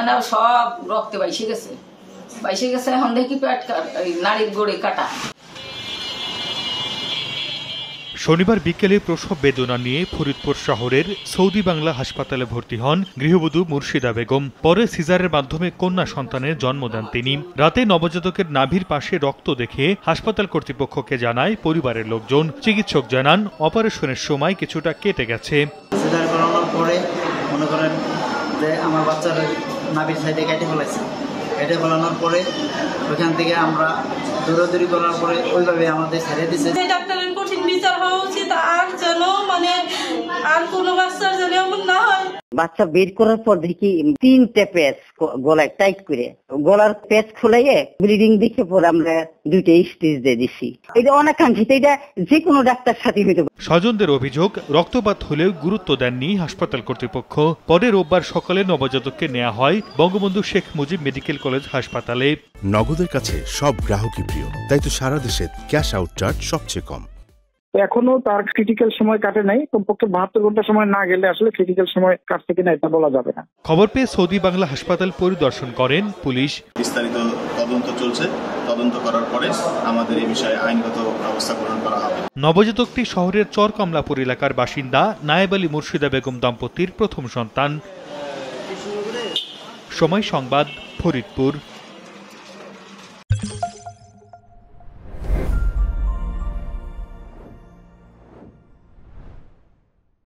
না সব রক্তে বাইসে গেছে এখন দেখি পেট নাড়ির গোড়ে কাটা। শনিবার বিকেলে প্রসব বেদনা নিয়ে ফরিদপুর শহরের সৌদি বাংলা হাসপাতালে ভর্তি হন গৃহবধূ মুর্শিদা বেগম। পরে সিজারের মাধ্যমে কন্যা সন্তানের জন্ম দেন তিনি। রাতে নবজাতকের নাভির পাশে রক্ত দেখে হাসপাতাল কর্তৃপক্ষকে জানায় পরিবারের লোকজন। চিকিৎসক জানান অপারেশনের সময় কিছুটা কেটে গেছে। সিজার করানোর পরে মনে করেন যে আমার বাচ্চার নাভির সাইডে কেটে ফেলানোর পরে ওইখান থেকে আমরা দৌড়াদৌড়ি করার পরে ওইভাবে আমাদের ছেড়ে দিচ্ছে। ডাক্তারের কঠিন বিচার হওয়া উচিত, আর যেন আর কোনো বাচ্চার যেন এমন না হয়। বাচ্চা বের করার পর দেখি 3টে পেচ গলায় টাইট করে, গলার পেচ খুলাইয়ে ব্লিডিং দেখে পরে আমরা 2টা স্টিচ দিয়ে দিছি। এটা অনাকাঙ্ক্ষিত, এটা যে কোনো ডাক্তার সাথে হইতে পারে। স্বজনদের অভিযোগ রক্তপাত হলেও গুরুত্ব দেননি হাসপাতাল কর্তৃপক্ষ। পরে রোববার সকালে নবজাতককে নেওয়া হয় বঙ্গবন্ধু শেখ মুজিব মেডিকেল কলেজ হাসপাতালে। নগদের কাছে সব গ্রাহকই প্রিয়, তাই তো সারা দেশে ক্যাশ আউট চার্জ সবচেয়ে কম। এখনো তার ক্রিটিক্যাল সময় কাটে নাই, কমপক্ষে 72 ঘন্টা সময় না গেলে আসলে ক্রিটিক্যাল সময় কাটছে কিনা এটা বলা যাবে না। খবর পেয়ে সৌদি বাংলা হাসপাতাল পরিদর্শন করেন পুলিশ। বিস্তারিত তদন্ত চলছে, তদন্ত করার পরে আমাদের এই বিষয়ে আইনগত ব্যবস্থা গ্রহণ করা হবে। নবজাতকটি শহরের চরকমলাপুর এলাকার বাসিন্দা নায়েব আলী মুর্শিদা বেগম দম্পতির প্রথম সন্তান। সময় সংবাদ, ফরিদপুর।